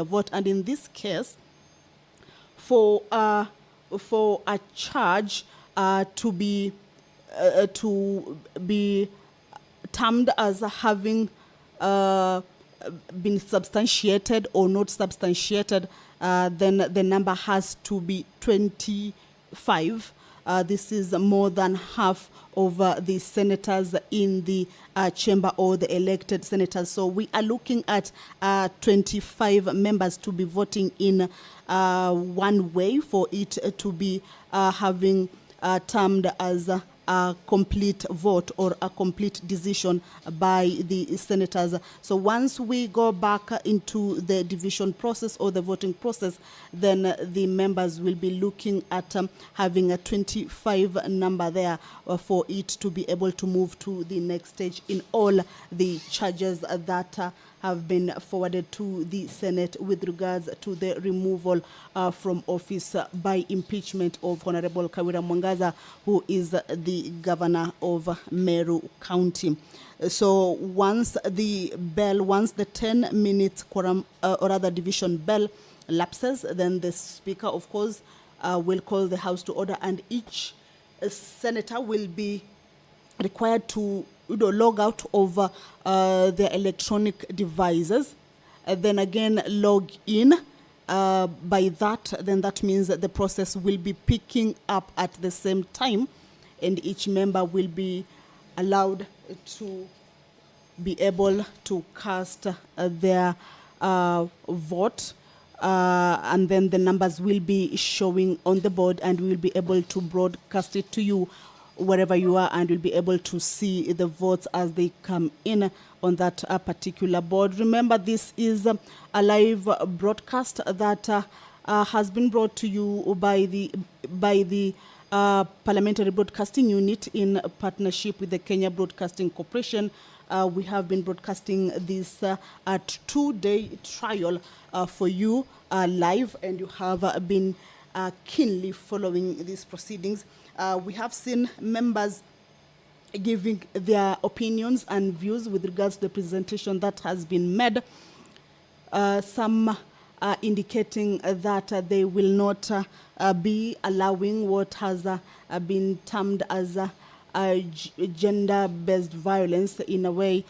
vote. And in this case, for a charge to be termed as having been substantiated or not substantiated, then the number has to be 25. This is more than half of the senators in the chamber or the elected senators. So we are looking at 25 members to be voting in one way for it to be having termed as a complete vote or a complete decision by the senators. So once we go back into the division process or the voting process, then the members will be looking at having a 25 number there for it to be able to move to the next stage in all the charges that have been forwarded to the Senate with regards to the removal from office by impeachment of Honorable Kawira Mwangaza, who is the governor of Meru County. So once the 10-minute quorum or rather division bell lapses, then the speaker, of course, will call the House to order, and each senator will be required to log out of their electronic devices, then again log in. By that, then that means that the process will be picking up at the same time, and each member will be allowed to be able to cast their vote, and then the numbers will be showing on the board, and we will be able to broadcast it to you wherever you are, and you'll be able to see the votes as they come in on that particular board. Remember, this is a live broadcast that has been brought to you by the Parliamentary Broadcasting Unit in partnership with the Kenya Broadcasting Corporation. We have been broadcasting this at 2-day trial for you live, and you have been keenly following these proceedings. We have seen members giving their opinions and views with regards to the presentation that has been made. Some indicating that they will not be allowing what has been termed as gender-based violence in a way,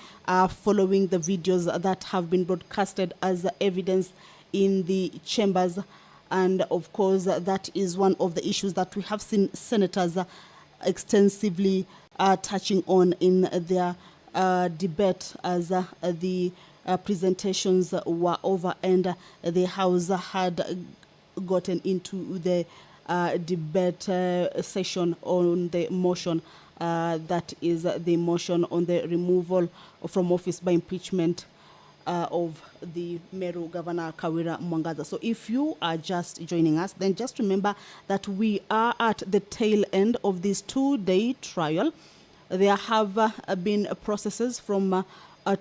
following the videos that have been broadcasted as evidence in the chambers. And of course, that is one of the issues that we have seen senators extensively touching on in their debate as the presentations were over and the House had gotten into the debate session on the motion that is the motion on the removal from office by impeachment of the Meru Governor Kawira Mwangaza. So if you are just joining us, then just remember that we are at the tail end of this 2-day trial. There have been processes from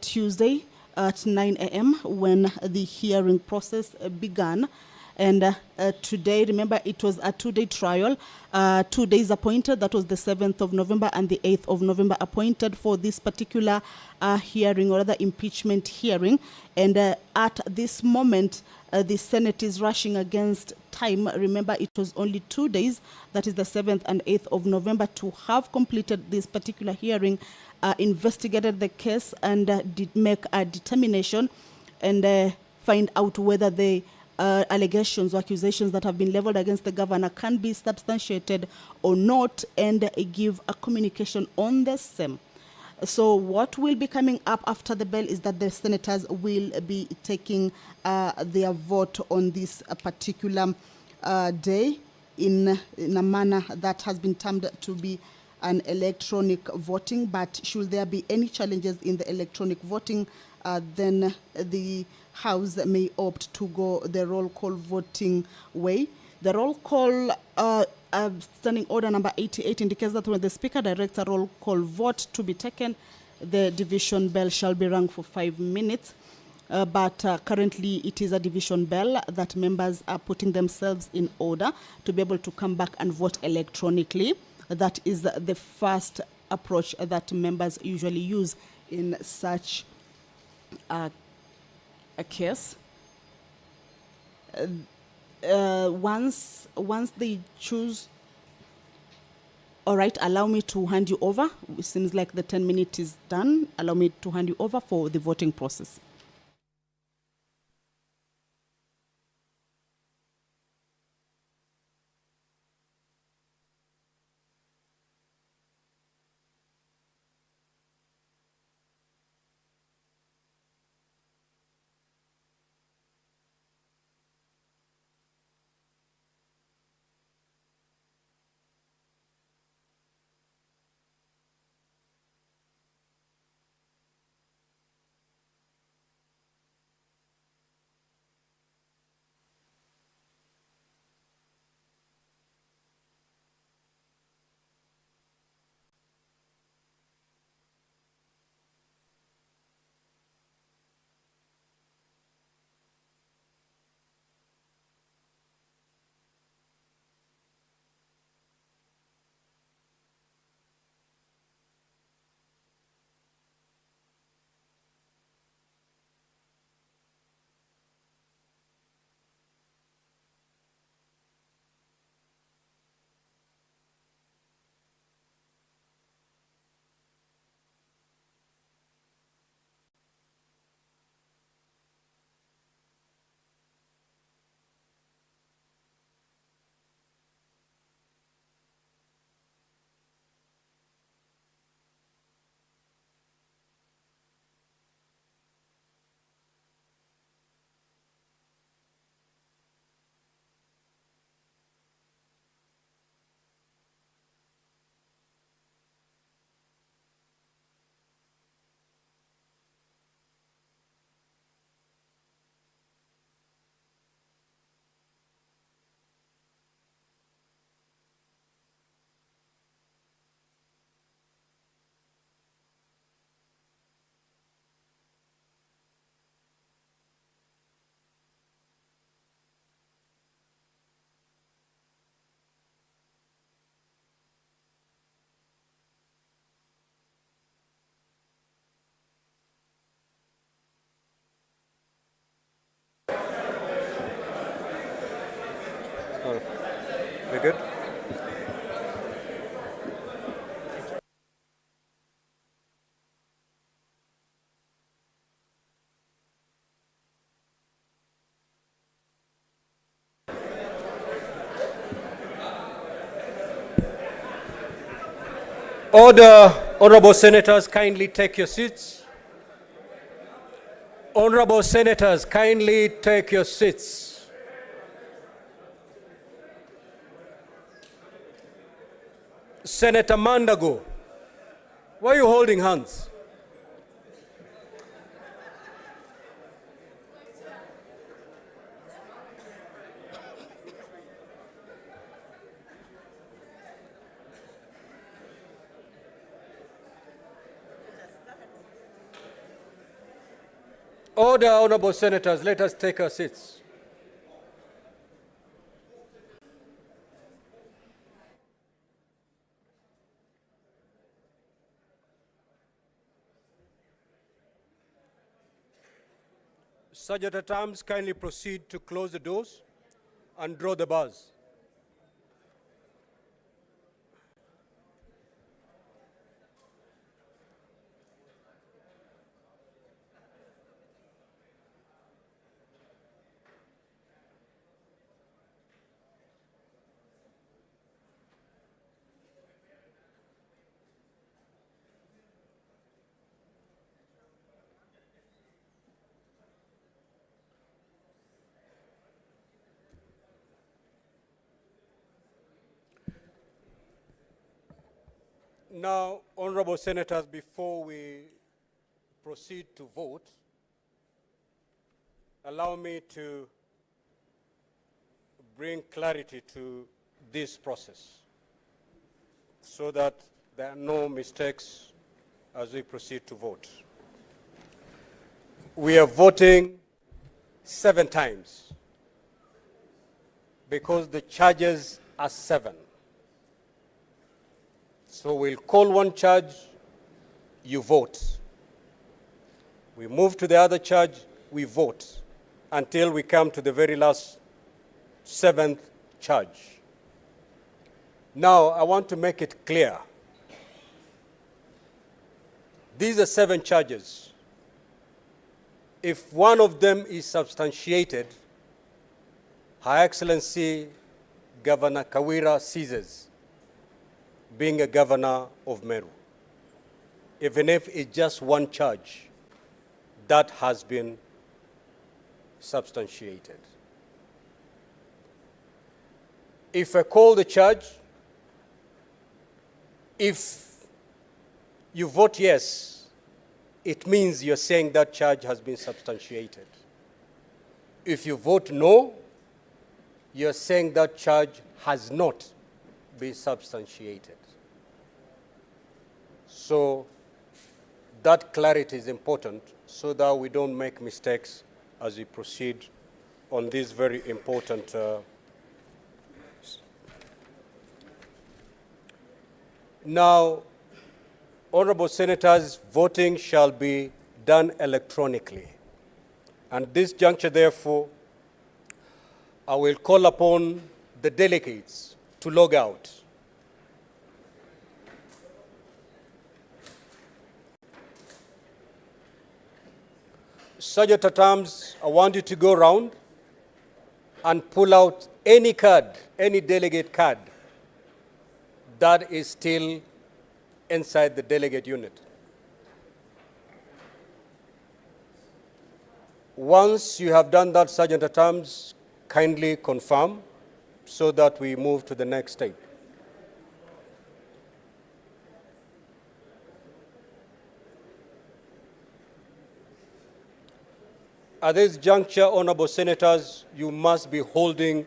Tuesday at 9 a.m. when the hearing process began. And today, remember, it was a 2-day trial. 2 days appointed, that was the 7th of November and the 8th of November appointed for this particular hearing, or rather impeachment hearing. And at this moment, the Senate is rushing against time. Remember, it was only 2 days, that is the 7th and 8th of November, to have completed this particular hearing, investigated the case, and did make a determination and find out whether the allegations or accusations that have been leveled against the governor can be substantiated or not, and give a communication on the same. So what will be coming up after the bell is that the senators will be taking their vote on this particular day in a manner that has been termed to be an electronic voting. But should there be any challenges in the electronic voting, then the House may opt to go the roll call voting way. The roll call standing order number 88 indicates that when the Speaker directs a roll call vote to be taken, the division bell shall be rung for 5 minutes. But currently it is a division bell that members are putting themselves in order to be able to come back and vote electronically. That is the first approach that members usually use in such a case. Once they choose, all right, allow me to hand you over. It seems like the 10 minutes is done. Allow me to hand you over for the voting process. We good? Order, honorable senators, kindly take your seats. Honorable senators, kindly take your seats. Senator Mandago, why are you holding hands? Order, honorable senators, let us take our seats. Sergeant at Arms, kindly proceed to close the doors and draw the bars. Now, honorable senators, before we proceed to vote, allow me to bring clarity to this process so that there are no mistakes as we proceed to vote. We are voting 7 times because the charges are 7. So we'll call one charge, you vote. We move to the other charge, we vote until we come to the very last seventh charge. Now, I want to make it clear. These are 7 charges. If one of them is substantiated, Her Excellency Governor Kawira ceases being a governor of Meru, even if it's just one charge that has been substantiated. If I call the charge, if you vote yes, it means you're saying that charge has been substantiated. If you vote no, you're saying that charge has not been substantiated. So that clarity is important so that we don't make mistakes as we proceed on this very important Now, honorable senators, voting shall be done electronically. And this juncture, therefore, I will call upon the delegates to log out. Sergeant at Arms, I want you to go around and pull out any card, any delegate card that is still inside the delegate unit. Once you have done that, Sergeant at Arms, kindly confirm so that we move to the next step. At this juncture, honorable senators, you must be holding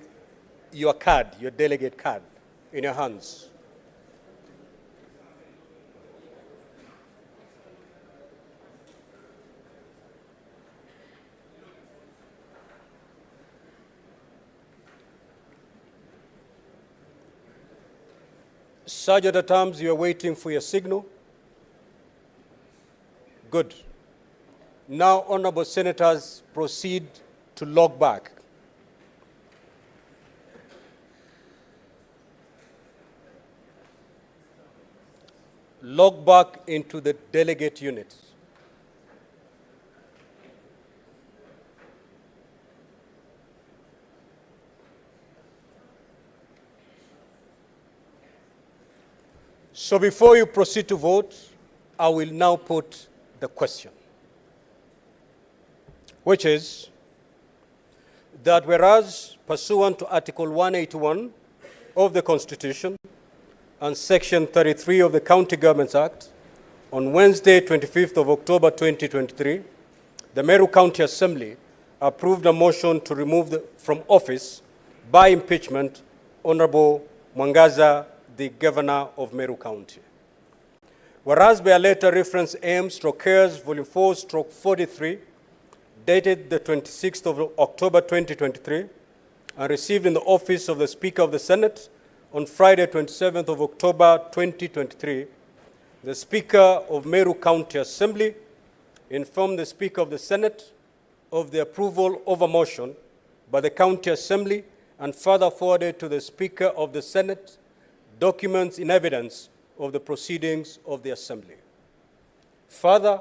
your card, your delegate card, in your hands. Sergeant at Arms, you are waiting for your signal. Good. Now, honorable senators, proceed to log back. Log back into the delegate unit. So before you proceed to vote, I will now put the question, which is that whereas pursuant to Article 181 of the Constitution and Section 33 of the County Governments Act, on Wednesday, 25th of October 2023, the Meru County Assembly approved a motion to remove from office by impeachment Honorable Mwangaza, the Governor of Meru County. Whereas by a letter reference M/Cares Volume 4/43, dated the 26th of October 2023, and received in the office of the Speaker of the Senate on Friday, 27th of October 2023, the Speaker of Meru County Assembly informed the Speaker of the Senate of the approval of a motion by the County Assembly and further forwarded to the Speaker of the Senate documents in evidence of the proceedings of the Assembly. Further,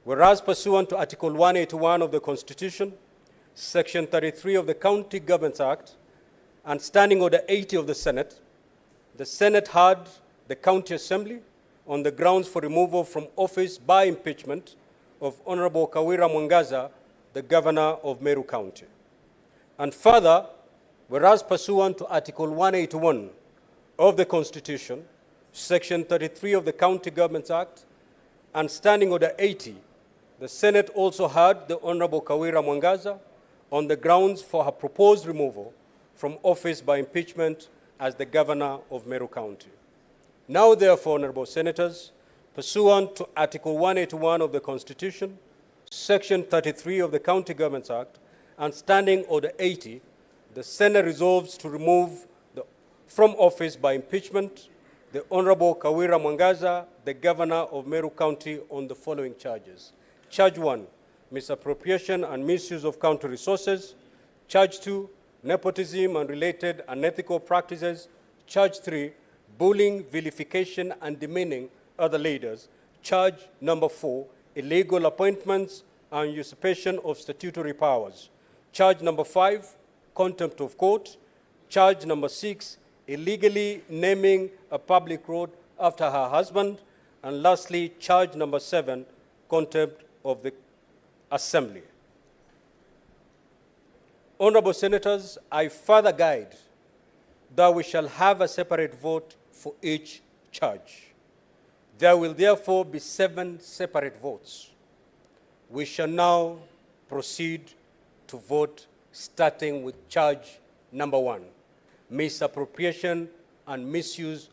whereas pursuant to Article 181 of the Constitution, Section 33 of the County Governments Act, and Standing Order 80 of the Senate heard the County Assembly on the grounds for removal from office by impeachment of Honorable Kawira Mwangaza, the Governor of Meru County. And further, whereas pursuant to Article 181 of the Constitution, Section 33 of the County Governments Act, and Standing Order 80, the Senate also heard the Honorable Kawira Mwangaza on the grounds for her proposed removal from office by impeachment as the Governor of Meru County. Now, therefore, honorable senators, pursuant to Article 181 of the Constitution, Section 33 of the County Governments Act, and Standing Order 80, the Senate resolves to remove from office by impeachment the Honorable Kawira Mwangaza, the Governor of Meru County, on the following charges. Charge 1, misappropriation and misuse of county resources. Charge 2, nepotism and related unethical practices. Charge 3, bullying, vilification, and demeaning other leaders. Charge number 4, illegal appointments and usurpation of statutory powers. Charge number 5, contempt of court. Charge number 6, illegally naming a public road after her husband. And lastly, charge number 7, contempt of the Assembly. Honorable Senators, I further guide that we shall have a separate vote for each charge. There will therefore be 7 separate votes. We shall now proceed to vote, starting with charge number 1, misappropriation and misuse